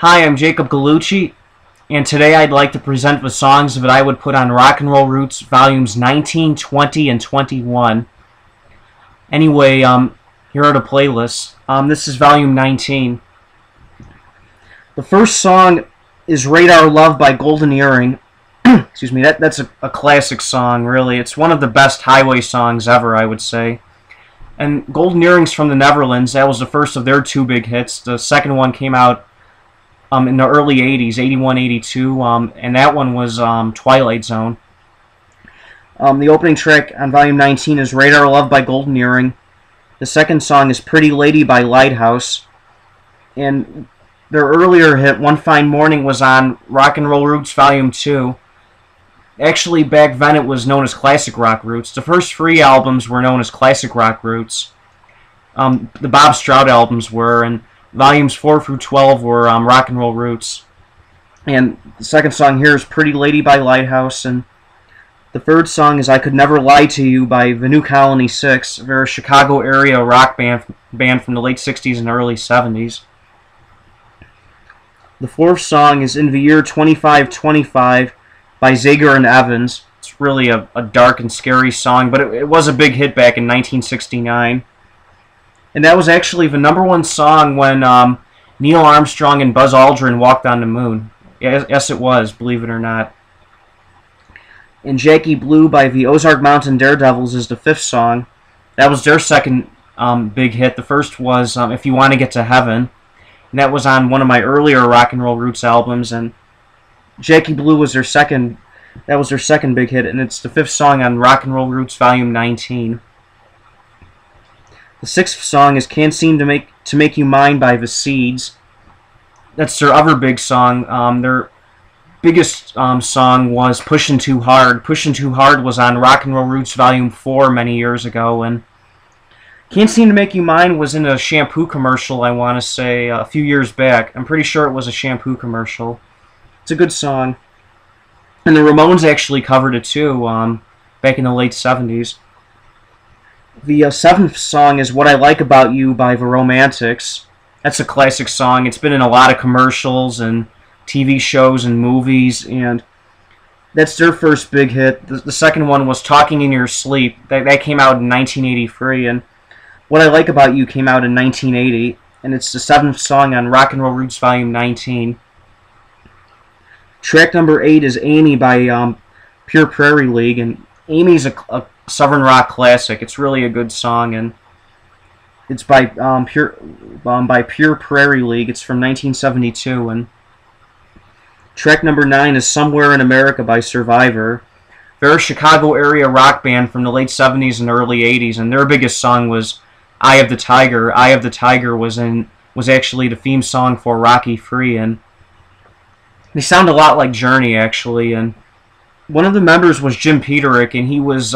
Hi, I'm Jacob Gallucci, and today I'd like to present the songs that I would put on Rock and Roll Roots Volumes 19, 20, and 21. Anyway, here are the playlists. This is Volume 19. The first song is Radar Love by Golden Earring. Excuse me, that's a classic song, really. It's one of the best highway songs ever, I would say. And Golden Earring's from the Netherlands. That was the first of their two big hits. The second one came out in the early 80s, 81, 82, and that one was Twilight Zone. The opening track on Volume 19 is Radar Love by Golden Earring. The second song is Pretty Lady by Lighthouse. And their earlier hit, One Fine Morning, was on Rock and Roll Roots Volume 2. Actually, back then it was known as Classic Rock Roots. The first three albums were known as Classic Rock Roots. The Bob Stroud albums were, and Volumes 4 through 12 were Rock and Roll Roots. And the second song here is Pretty Lady by Lighthouse. And the third song is I Could Never Lie to You by the New Colony 6. They're a Chicago area rock band from the late 60s and early 70s. The fourth song is In the Year 2525 by Zager and Evans. It's really a dark and scary song, but it was a big hit back in 1969. And that was actually the #1 song when Neil Armstrong and Buzz Aldrin walked on the moon. Yes, it was, believe it or not. And Jackie Blue by the Ozark Mountain Daredevils is the fifth song. That was their second big hit. The first was If You Want to Get to Heaven. And that was on one of my earlier Rock and Roll Roots albums. And Jackie Blue was their second. That was their second big hit, and it's the fifth song on Rock and Roll Roots Volume 19. The sixth song is Can't Seem to Make You Mine by The Seeds. That's their other big song. Their biggest song was Pushin' Too Hard. Pushin' Too Hard was on Rock and Roll Roots Volume 4 many years ago, and Can't Seem to Make You Mine was in a shampoo commercial, I want to say, a few years back. I'm pretty sure it was a shampoo commercial. It's a good song. And the Ramones actually covered it too, back in the late 70s. The seventh song is What I Like About You by the Romantics. That's a classic song. It's been in a lot of commercials and TV shows and movies, and that's their first big hit. The second one was Talking in Your Sleep. That came out in 1983, and What I Like About You came out in 1980, and it's the seventh song on Rock and Roll Roots Volume 19. Track number 8 is Amy by Pure Prairie League, and Amy's a Southern rock classic. It's really a good song, and it's by Pure Prairie League. It's from 1972, and track number 9 is Somewhere in America by Survivor. They're a Chicago area rock band from the late 70s and early 80s, and their biggest song was Eye of the Tiger. Eye of the Tiger was actually the theme song for Rocky III, and they sound a lot like Journey, actually. And one of the members was Jim Peterick, and he was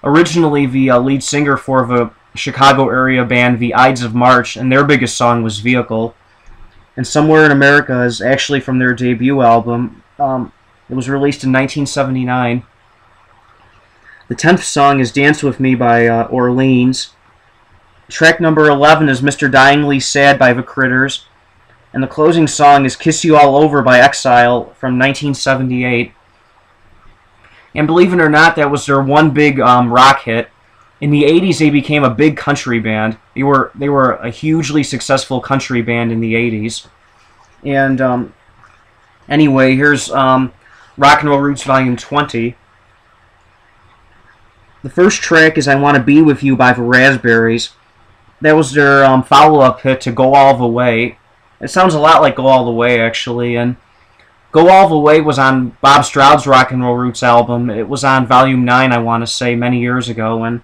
originally the lead singer for the Chicago area band the Ides of March, and their biggest song was Vehicle. And Somewhere in America is actually from their debut album. It was released in 1979. The 10th song is Dance With Me by Orleans. Track number 11 is Mr. Dyingly Sad by The Critters. And the closing song is Kiss You All Over by Exile from 1978. And believe it or not, that was their one big rock hit. In the 80s, they became a big country band. They were a hugely successful country band in the 80s. And anyway, here's Rock and Roll Roots Volume 20. The first track is I Want to Be With You by the Raspberries. That was their follow-up hit to Go All the Way. It sounds a lot like Go All the Way, actually. And Go All the Way was on Bob Stroud's Rock and Roll Roots album. It was on Volume 9, I want to say, many years ago. And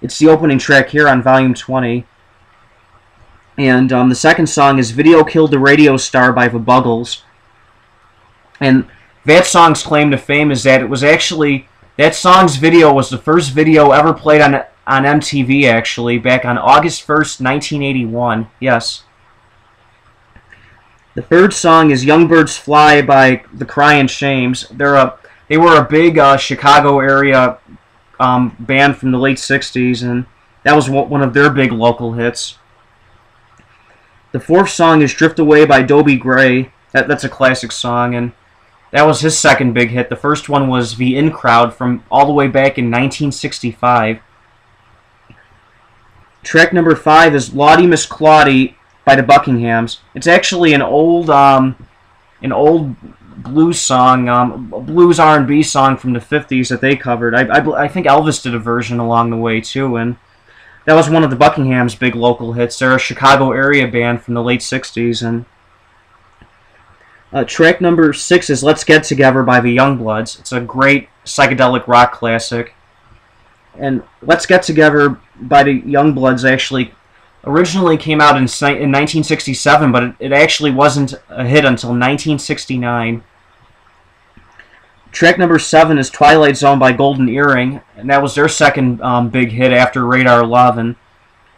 it's the opening track here on Volume 20. And the second song is Video Killed the Radio Star by the Buggles. And that song's claim to fame is that it was actually, that song's video was the first video ever played on MTV, actually, back on August 1st, 1981. Yes. The third song is Young Birds Fly by the Cryin' Shames. They were a big Chicago area band from the late 60s, and that was one of their big local hits. The fourth song is Drift Away by Dobie Gray. That's a classic song, and that was his second big hit. The first one was The In Crowd from all the way back in 1965. Track number 5 is Lawdy Miss Clawdy by the Buckinghams. It's actually an old blues song, a blues R&B song from the 50s that they covered. I think Elvis did a version along the way too, and that was one of the Buckinghams' big local hits. They're a Chicago area band from the late 60s, and track number 6 is Let's Get Together by the Youngbloods. It's a great psychedelic rock classic. And Let's Get Together by the Youngbloods actually originally came out in 1967, but it actually wasn't a hit until 1969. Track number 7 is Twilight Zone by Golden Earring, and that was their second big hit after Radar Love. And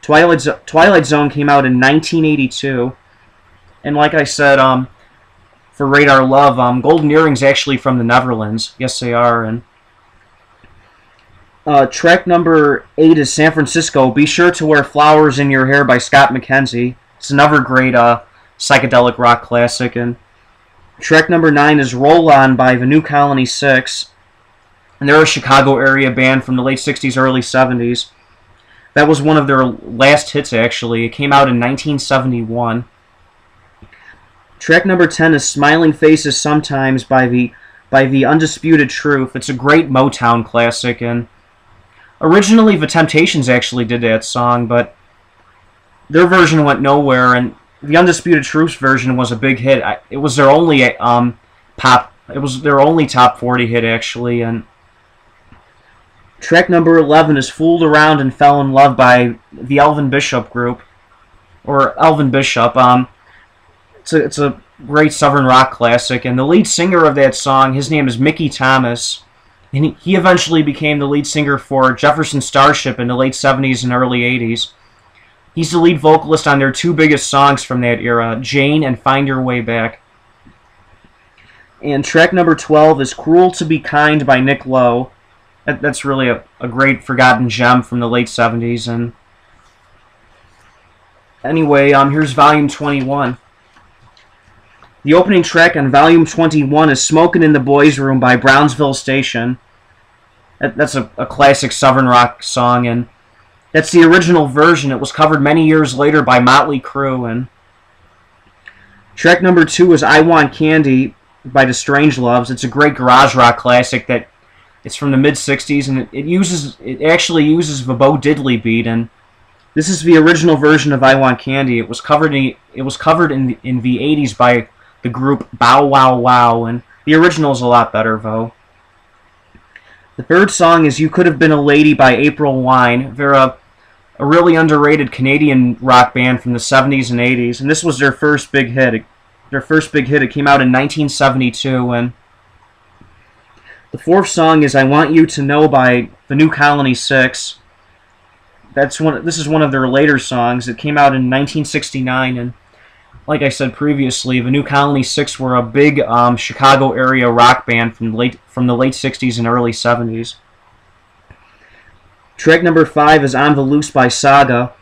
Twilight Zone came out in 1982. And like I said, for Radar Love, Golden Earring's actually from the Netherlands. Yes, they are. And track number 8 is San Francisco, Be Sure to Wear Flowers in Your Hair by Scott McKenzie. It's another great psychedelic rock classic. And track number 9 is Roll On by the New Colony 6. And they're a Chicago area band from the late 60s, early 70s. That was one of their last hits, actually. It came out in 1971. Track number 10 is Smiling Faces Sometimes by the Undisputed Truth. It's a great Motown classic, and originally the Temptations actually did that song, but their version went nowhere, and the Undisputed Truth's version was a big hit. It was their only top 40 hit, actually. And track number 11 is Fooled Around and Fell in Love by the Elvin Bishop Group, or Elvin Bishop. It's a great Southern rock classic, and the lead singer of that song, his name is Mickey Thomas, and he eventually became the lead singer for Jefferson Starship in the late 70s and early 80s. He's the lead vocalist on their two biggest songs from that era, Jane and Find Your Way Back. And track number 12 is Cruel to Be Kind by Nick Lowe. That's really a great forgotten gem from the late 70s. And anyway, here's Volume 21. The opening track on Volume 21 is Smokin' in the Boys' Room by Brownsville Station. That's a classic Southern rock song, and that's the original version. It was covered many years later by Motley Crue. And track number 2 is I Want Candy by the Strangeloves. It's a great garage rock classic that it's from the mid-60s, and it actually uses the Bo Diddley beat, and this is the original version of I Want Candy. It was covered in the 80s by the group Bow Wow Wow, and the original is a lot better, though. The third song is You Could Have Been a Lady by April Wine. They're a really underrated Canadian rock band from the 70s and 80s, and this was their first big hit. It came out in 1972, and the fourth song is I Want You to Know by the New Colony 6. This is one of their later songs. It came out in 1969, and like I said previously, the New Colony 6 were a big Chicago area rock band from the late 60s and early 70s. Track number 5 is On the Loose by Saga.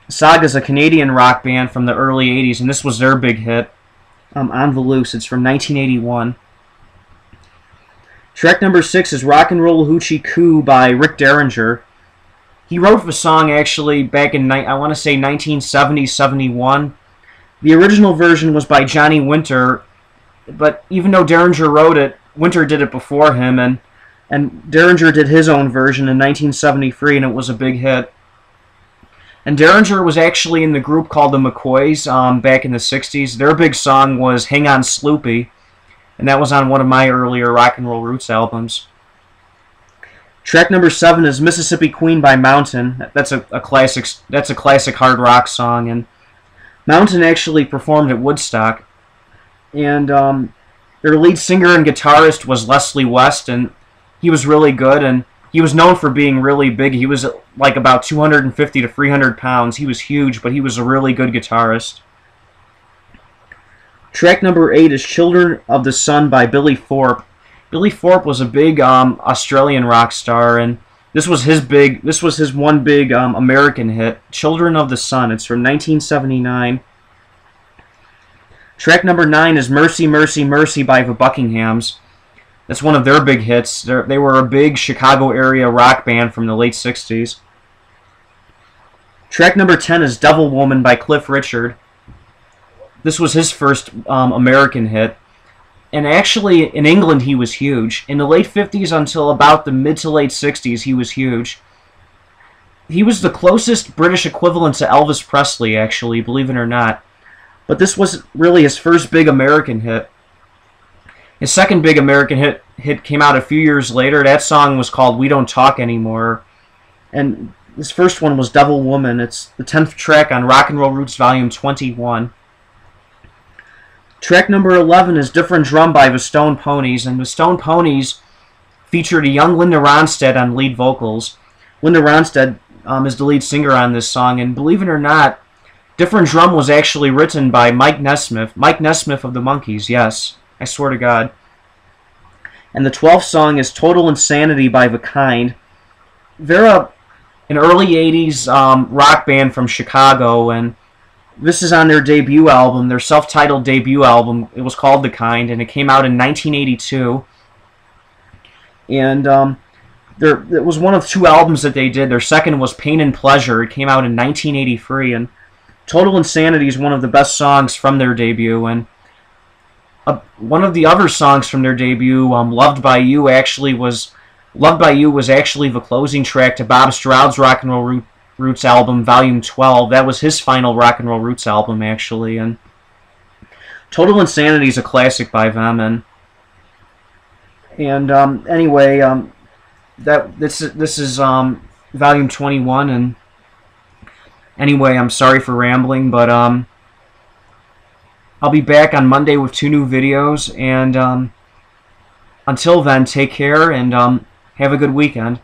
Saga is a Canadian rock band from the early 80s, and this was their big hit, On the Loose. It's from 1981. Track number 6 is Rock and Roll Hoochie Coo by Rick Derringer. He wrote the song actually back in, I want to say, 1970-71. The original version was by Johnny Winter, but even though Derringer wrote it, Winter did it before him, and Derringer did his own version in 1973, and it was a big hit. And Derringer was actually in the group called the McCoys back in the 60s. Their big song was Hang On Sloopy, and that was on one of my earlier Rock and Roll Roots albums. Track number 7 is Mississippi Queen by Mountain. That's a classic hard rock song, and Mountain actually performed at Woodstock, and their lead singer and guitarist was Leslie West, and he was really good, and he was known for being really big. He was like about 250 to 300 pounds. He was huge, but he was a really good guitarist. Track number 8 is Children of the Sun by Billy Thorpe. Billy Thorpe was a big Australian rock star, and this was his one big American hit, Children of the Sun. It's from 1979. Track number 9 is Mercy, Mercy, Mercy by the Buckinghams. That's one of their big hits. They were a big Chicago area rock band from the late 60s. Track number 10 is Devil Woman by Cliff Richard. This was his first American hit. And actually, in England, he was huge. In the late 50s until about the mid to late 60s, he was huge. He was the closest British equivalent to Elvis Presley, actually, believe it or not. But this was really his first big American hit. His second big American hit came out a few years later. That song was called We Don't Talk Anymore. And his first one was Devil Woman. It's the 10th track on Rock and Roll Roots Volume 21. Track number 11 is Different Drum by the Stone Ponies, and the Stone Ponies featured a young Linda Ronstadt on lead vocals. Linda Ronstadt is the lead singer on this song, and believe it or not, Different Drum was actually written by Mike Nesmith. Mike Nesmith of the Monkees, yes, I swear to God. And the 12th song is Total Insanity by The Kind. They're an early 80s rock band from Chicago, and this is on their debut album, their self-titled debut album. It was called The Kind, and it came out in 1982. And it was one of 2 albums that they did. Their second was Pain and Pleasure. It came out in 1983, and Total Insanity is one of the best songs from their debut. And one of the other songs from their debut, Loved by You, was actually the closing track to Bob Stroud's Rock and Roll Roots album, Volume 12. That was his final Rock and Roll Roots album, actually. And Total Insanity is a classic by them. And anyway, this is Volume 21. And anyway, I'm sorry for rambling, but I'll be back on Monday with 2 new videos. And until then, take care and have a good weekend.